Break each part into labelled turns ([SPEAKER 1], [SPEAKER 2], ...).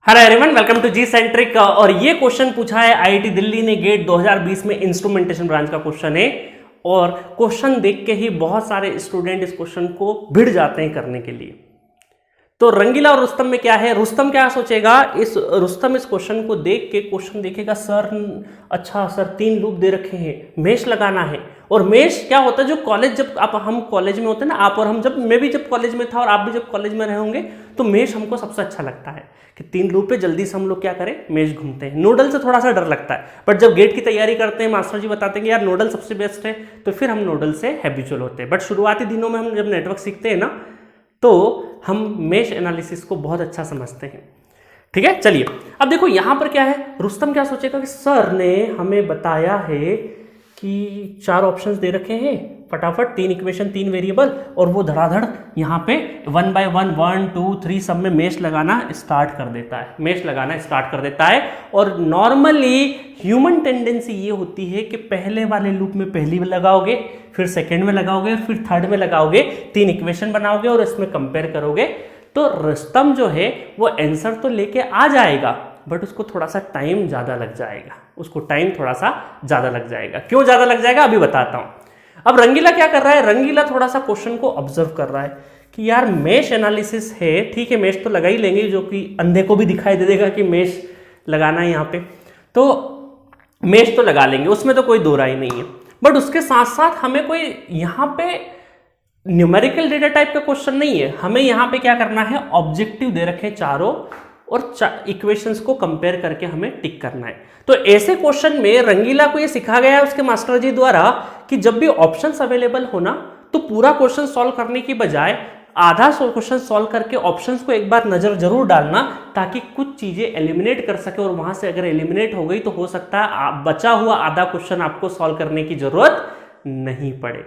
[SPEAKER 1] Hello everyone, welcome to G centric. और ये question पूछा है आईआईटी दिल्ली ने गेट 2020 में इंस्ट्रूमेंटेशन ब्रांच का क्वेश्चन है। और क्वेश्चन देख के ही बहुत सारे स्टूडेंट इस क्वेश्चन को भिड़ जाते हैं करने के लिए। तो रंगीला और रुस्तम में क्या है, रुस्तम क्या सोचेगा, रुस्तम इस क्वेश्चन को देख के क्वेश्चन देखेगा, सर अच्छा सर 3 लूप दे रखे हैं, मेश लगाना है। और मेश क्या होता है, जो कॉलेज जब आप हम कॉलेज में होते हैं ना, आप और हम जब मैं भी जब कॉलेज में था और आप भी जब कॉलेज में रहे होंगे, तो मेश हमको सबसे अच्छा लगता है कि 3 लूप पे जल्दी से हम लोग क्या करें, मेश घूमते हैं। नोडल से थोड़ा सा डर लगता है, बट जब गेट की तैयारी करते हैं मास्टर जी बताते हैं कि यार नोडल सबसे बेस्ट है, तो फिर हम नोडल से हैबिचुअल होते हैं। बट शुरुआती दिनों में हम जब नेटवर्क सीखते हैं ना, तो हम मेश एनालिसिस को बहुत अच्छा समझते हैं। ठीक है, चलिए अब देखो यहां पर क्या है, रुस्तम क्या सोचेगा कि सर ने हमें बताया है कि 4 ऑप्शंस दे रखे हैं, फटाफट 3 इक्वेशन 3 वेरिएबल, और वो धड़ाधड़ यहाँ पे 1 बाय 1 1 2 3 सब में मेश लगाना स्टार्ट कर देता है, मेश लगाना स्टार्ट कर देता है। और नॉर्मली ह्यूमन टेंडेंसी ये होती है कि पहले वाले लूप में पहली में लगाओगे, फिर सेकेंड में लगाओगे, फिर थर्ड में लगाओगे, 3 इक्वेशन बनाओगे और इसमें कंपेयर करोगे। तो रुस्तम जो है वो आंसर तो लेके आ जाएगा, बट उसको थोड़ा सा टाइम ज़्यादा लग जाएगा, उसको टाइम थोड़ा सा ज़्यादा लग जाएगा। क्यों ज़्यादा लग जाएगा अभी बताता हूँ। अब रंगीला क्या कर रहा है, रंगीला थोड़ा सा क्वेश्चन को ऑब्जर्व कर रहा है कि यार मेश एनालिसिस है, ठीक है मेश तो लगा ही लेंगे, जो कि अंधे को भी दिखाई दे देगा कि मेश लगाना है यहाँ पे, तो मेश तो लगा लेंगे, उसमें तो कोई दो राय नहीं है। बट उसके साथ साथ हमें कोई यहाँ पे न्यूमेरिकल डेटा टाइप का क्वेश्चन नहीं है, हमें यहाँ पे क्या करना है, ऑब्जेक्टिव दे रखे चारों और इक्वेशंस को कंपेयर करके हमें टिक करना है। तो ऐसे क्वेश्चन में रंगीला को ये सिखा गया है उसके मास्टर जी द्वारा कि जब भी ऑप्शंस अवेलेबल होना, तो पूरा क्वेश्चन सॉल्व करने की बजाय आधा क्वेश्चन सॉल्व करके ऑप्शंस को एक बार नजर जरूर डालना, ताकि कुछ चीजें एलिमिनेट कर सके। और वहां से अगर एलिमिनेट हो गई तो हो सकता है बचा हुआ आधा क्वेश्चन आपको सॉल्व करने की जरूरत नहीं पड़े।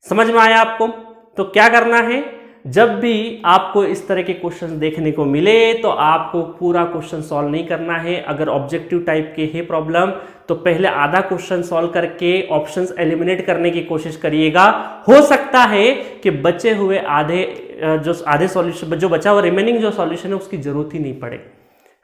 [SPEAKER 1] समझ में आया आपको? तो क्या करना है, जब भी आपको इस तरह के क्वेश्चन देखने को मिले तो आपको पूरा क्वेश्चन सॉल्व नहीं करना है। अगर ऑब्जेक्टिव टाइप के है प्रॉब्लम, तो पहले आधा क्वेश्चन सॉल्व करके ऑप्शंस एलिमिनेट करने की कोशिश करिएगा। हो सकता है कि बचे हुए आधे सॉल्यूशन, जो बचा हुआ रिमेनिंग जो सॉल्यूशन है उसकी जरूरत ही नहीं पड़े,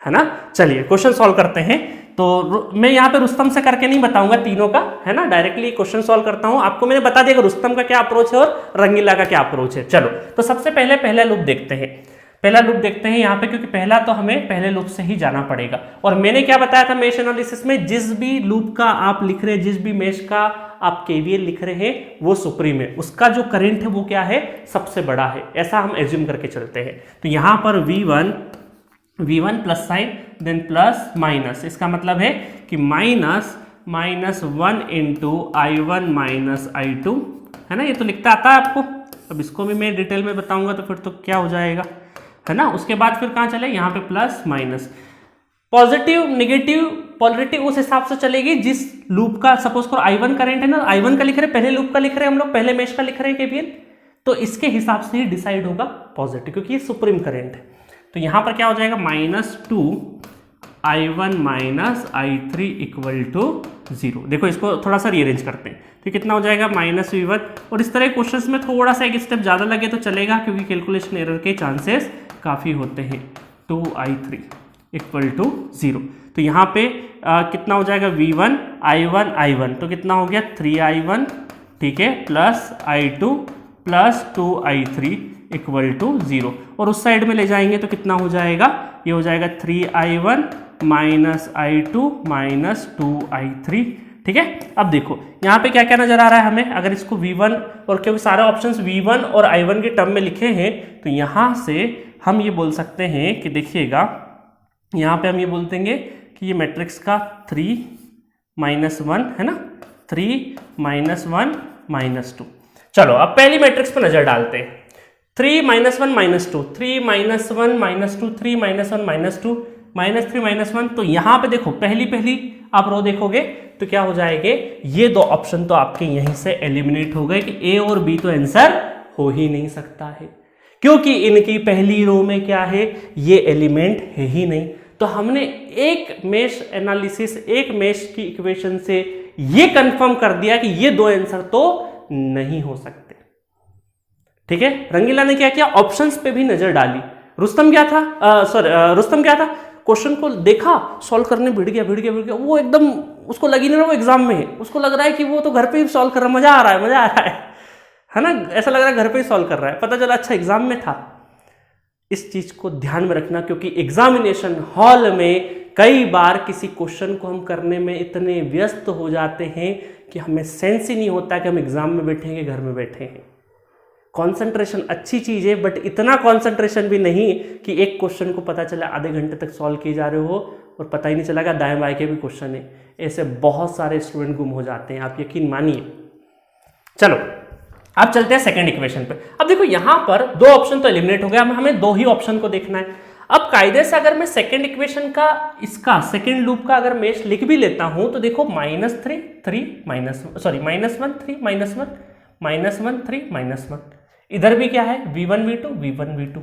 [SPEAKER 1] है ना। चलिए क्वेश्चन सॉल्व करते हैं। तो मैं यहाँ पे रुस्तम से करके नहीं बताऊंगा तीनों का, है ना, डायरेक्टली क्वेश्चन सॉल्व करता हूं। आपको मैंने बता दिया कि रुस्तम का क्या अप्रोच है और रंगीला का क्या अप्रोच है। चलो तो सबसे पहले पहला लूप देखते हैं, पहला लूप देखते हैं यहाँ पे, क्योंकि पहला तो हमें पहले लूप से ही जाना पड़ेगा। और मैंने क्या बताया था मेश एनालिसिस में, जिस भी लूप का आप लिख रहे हैं, जिस भी मेश का आप केवीएल लिख रहे हैं वो सुप्रीम है, उसका जो करंट है वो क्या है, सबसे बड़ा है, ऐसा हम एज्यूम करके चलते हैं। तो यहाँ पर V1 plus sign then plus minus, इसका मतलब है कि -1 इंटू I1 माइनस I2, है ना। ये तो लिखता आता है आपको, अब इसको भी मैं डिटेल में बताऊंगा तो फिर तो क्या हो जाएगा, है ना। उसके बाद फिर कहाँ चले, यहाँ पे plus minus, positive negative polarity उस हिसाब से चलेगी जिस लूप का, सपोज करो I1 करंट है ना, I1 का लिख रहे हैं, पहले लूप का लिख रहे हैं हम लोग, पहले मेश का लिख रहे हैं केवीएल, तो इसके हिसाब से ही डिसाइड होगा पॉजिटिव, क्योंकि ये सुप्रीम करंट है। तो यहां पर क्या हो जाएगा, -2 I1 minus I3 equal to 0। देखो इसको थोड़ा सा रीअरेंज करते हैं, तो कितना हो जाएगा -V1। और इस तरह क्वेश्चंस में थोड़ा सा एक स्टेप ज़्यादा लगे तो चलेगा, क्योंकि कैलकुलेशन एरर के चांसेस काफ़ी होते हैं। 2I3 equal to 0। तो यहाँ पे कितना हो जाएगा, V1 I1 तो कितना हो गया 3I1, ठीक है, plus I2 plus 2I3 equal to 0। और उस साइड में ले जाएंगे तो कितना हो जाएगा, ये हो जाएगा 3I1 minus I2 minus 2I3, ठीक है। अब देखो यहाँ पे क्या क्या नजर आ रहा है हमें, अगर इसको V1, और क्योंकि सारे ऑप्शंस V1 और I1 के टर्म में लिखे हैं, तो यहाँ से हम ये बोल सकते हैं कि देखिएगा, यहाँ पे हम ये बोल देंगे कि ये मैट्रिक्स का 3 -1 है ना, 3 -1 -2। चलो अब पहली मैट्रिक्स पे नजर डालते हैं। 3 -1 -2, 3 -1 -2, 3 -1 -2, -3 -1। तो यहां पे देखो पहली आप रो देखोगे तो क्या हो जाएंगे, ये 2 ऑप्शन तो आपके यहीं से एलिमिनेट हो गए कि ए और बी तो आंसर हो ही नहीं सकता है, क्योंकि इनकी पहली रो में क्या है, ये एलिमेंट है ही नहीं। तो हमने एक मेश एनालिसिस, एक मेश की इक्वेशन से ये कंफर्म कर दिया कि ये 2 आंसर तो नहीं हो सकते। ठीक है, रंगीला ने क्या किया, ऑप्शंस पे भी नजर डाली, रुस्तम क्या था, रुस्तम क्या था, क्वेश्चन को देखा, सॉल्व करने भिड़ गया, वो एकदम उसको लगी नहीं रहा वो एग्जाम में है, उसको लग रहा है कि वो तो घर पे ही सॉल्व कर रहा है, मजा आ रहा है ना, ऐसा लग रहा है घर पे ही सॉल्व कर रहा है, पता चला अच्छा एग्जाम में था। इस चीज को ध्यान में रखना, क्योंकि एग्जामिनेशन हॉल में कई बार किसी क्वेश्चन को हम करने में इतने व्यस्त हो जाते हैं कि हमें सेंस ही नहीं होता कि हम एग्जाम में बैठेंगे घर में बैठे हैं। कंसंट्रेशन अच्छी चीज है, बट इतना कंसंट्रेशन भी नहीं कि एक क्वेश्चन को पता चला आधे घंटे तक सॉल्व किए जा रहे हो और पता ही नहीं चला कि दाएं बाएं के भी क्वेश्चन है। ऐसे बहुत सारे स्टूडेंट गुम हो जाते हैं, आप यकीन मानिए। चलो अब चलते हैं सेकंड इक्वेशन पे। अब देखो यहां पर दो ऑप्शन तो एलिमिनेट हो गया, हमें दो ही ऑप्शन को देखना है। अब कायदे से अगर मैं सेकंड इक्वेशन का इसका सेकंड लूप का अगर मेश लिख भी लेता हूं तो देखो -3 3 -1 3 -1 3 -1, इधर भी क्या है v1 v2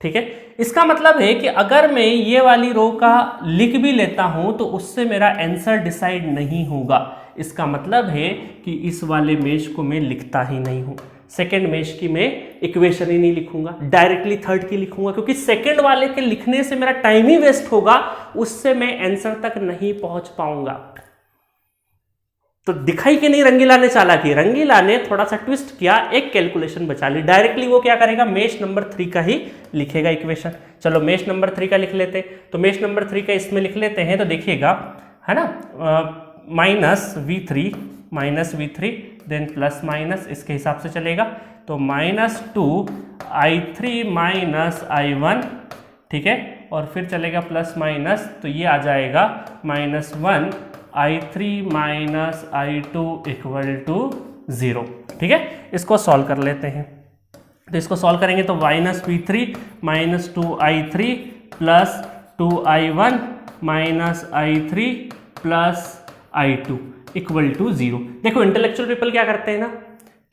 [SPEAKER 1] ठीक है। इसका मतलब है कि अगर मैं ये वाली रो का लिख भी लेता हूं तो उससे मेरा आंसर डिसाइड नहीं होगा। इसका मतलब है कि इस वाले मेश को मैं लिखता ही नहीं हूं, सेकेंड मेश की मैं इक्वेशन ही नहीं लिखूंगा, डायरेक्टली थर्ड की लिखूंगा, क्योंकि सेकेंड वाले के लिखने से मेरा टाइम ही वेस्ट होगा, उससे मैं आंसर तक नहीं पहुंच पाऊंगा। तो दिखाई कि नहीं रंगीला ने चालाकी, रंगीला ने थोड़ा सा ट्विस्ट किया, एक कैलकुलेशन बचा ली। डायरेक्टली वो क्या करेगा, मेश नंबर 3 का ही लिखेगा इक्वेशन। चलो मेश नंबर 3 का लिख लेते, तो मेश नंबर 3 का इसमें लिख लेते हैं, तो देखिएगा है ना, -v3 देन प्लस माइनस इसके हिसाब से चलेगा, तो -2i3 -i1 ठीक है, और फिर चलेगा प्लस माइनस, तो ये आ जाएगा -1i3 -i2 = 0 ठीक है। इसको सॉल्व कर लेते हैं, तो इसको सॉल्व करेंगे तो -v3 -2i3 plus 2i1 -i3 plus i2 = 0। देखो इंटेलेक्चुअल पीपल क्या करते हैं ना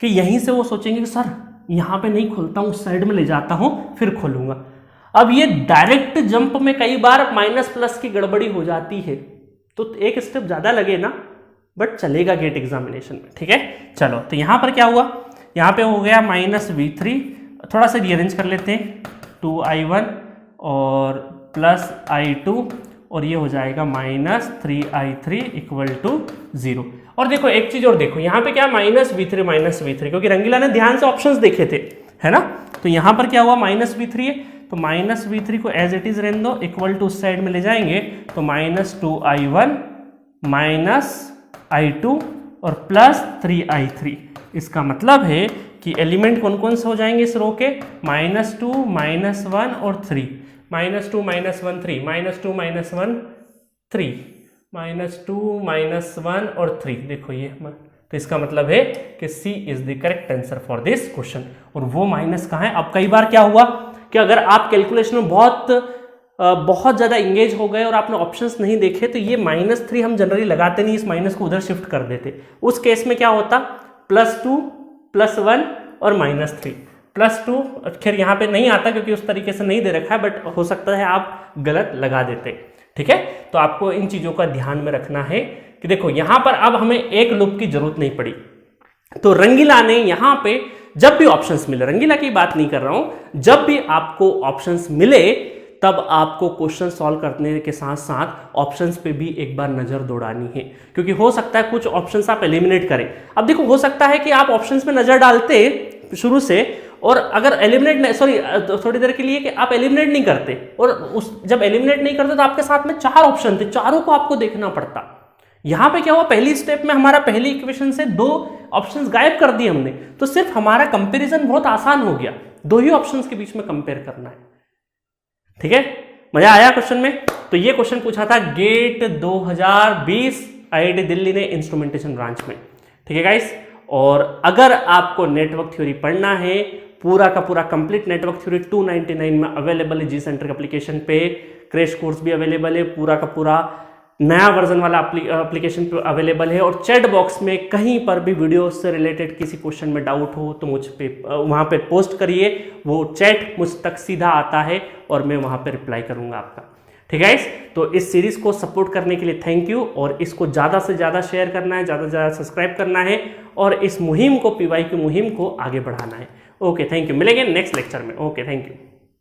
[SPEAKER 1] कि यहीं से वो सोचेंगे कि सर यहाँ पे नहीं खोलता हूँ, उस साइड में ले जाता हूँ फिर खोलूंगा। अब ये डायरेक्ट जंप में कई बार माइनस प्लस की गड़बड़ी हो जाती है, तो एक स्टेप ज़्यादा लगे ना, बट चलेगा गेट एग्जामिनेशन में ठीक है। चलो तो यहाँ पर क्या हुआ, यहाँ पे हो गया -v3, थोड़ा सा रीअरेंज कर लेते हैं, 2i1 और प्लस i2, और ये हो जाएगा -3i3 = 0। और देखो एक चीज और देखो, यहाँ पे क्या -v3 क्योंकि रंगीला ने ध्यान से ऑप्शंस देखे थे है ना, तो यहाँ पर क्या हुआ -v3 है, तो -v3 को एज इट इज रहने दो, इक्वल टू उस साइड में ले जाएंगे तो -2i1 -i2 और प्लस 3i3। इसका मतलब है कि एलिमेंट कौन कौन से हो जाएंगे इस रो के, -2 -1 और 3, -2 -1 3 -2 -1 3 -2 -1 और 3, देखो ये, तो इसका मतलब है कि C is the correct answer for this question. और वो माइनस कहाँ है, अब कई बार क्या हुआ कि अगर आप कैलकुलेशन में बहुत ज़्यादा इंगेज हो गए और आपने ऑप्शंस नहीं देखे, तो ये -3 हम जनरली लगाते नहीं, इस माइनस को उधर शिफ्ट कर देते। उस केस में क्या होता, +2 +1 और -3 +2, खैर यहाँ पे नहीं आता क्योंकि उस तरीके से नहीं दे रखा है, बट हो सकता है आप गलत लगा देते ठीक है। तो आपको इन चीज़ों का ध्यान में रखना है कि देखो यहाँ पर अब हमें एक लूप की जरूरत नहीं पड़ी, तो रंगीला ने यहाँ पे जब भी ऑप्शंस मिले, रंगीला की बात नहीं कर रहा हूं, जब भी आपको ऑप्शंस मिले तब आपको क्वेश्चन सॉल्व करने के साथ साथ ऑप्शंस पे भी एक बार नजर दौड़ानी है, क्योंकि हो सकता है कुछ ऑप्शंस आप एलिमिनेट करें। अब देखो हो सकता है कि आप ऑप्शंस पे नजर डालते शुरू से, और अगर एलिमिनेट थोड़ी देर के लिए कि आप एलिमिनेट नहीं करते, और जब एलिमिनेट नहीं करते तो आपके साथ में 4 ऑप्शन थे, चारों को आपको देखना पड़ता। यहां पे क्या हुआ, पहली स्टेप में हमारा पहली इक्वेशन से 2 ऑप्शंस गायब कर दिए हमने, तो सिर्फ हमारा कंपैरिजन बहुत आसान हो गया, 2 ही ऑप्शंस के बीच में कंपेयर करना है ठीक है। मजा आया क्वेश्चन में। तो ये क्वेश्चन पूछा था गेट 2020 IIT दिल्ली ने इंस्ट्रूमेंटेशन ब्रांच में ठीक है गाइस। और अगर आपको नेटवर्क थ्योरी पढ़ना है, पूरा का पूरा कंप्लीट नेटवर्क थ्योरी 299 में अवेलेबल है, जी सेंटर एप्लीकेशन पे क्रैश कोर्स भी अवेलेबल है, पूरा का पूरा नया वर्जन वाला एप्लीकेशन पे अवेलेबल है। और चैट बॉक्स में कहीं पर भी वीडियो से रिलेटेड किसी क्वेश्चन में डाउट हो तो मुझ पे वहाँ पे पोस्ट करिए, वो चैट मुझ तक सीधा आता है और मैं वहाँ पे रिप्लाई करूँगा आपका ठीक है। तो इस सीरीज को सपोर्ट करने के लिए थैंक यू, और इसको ज़्यादा से ज़्यादा शेयर करना है, ज़्यादा से ज़्यादा सब्सक्राइब करना है, और इस मुहिम को PY की मुहिम को आगे बढ़ाना है। ओके थैंक यू, मिलेंगे नेक्स्ट लेक्चर में। Okay thank you.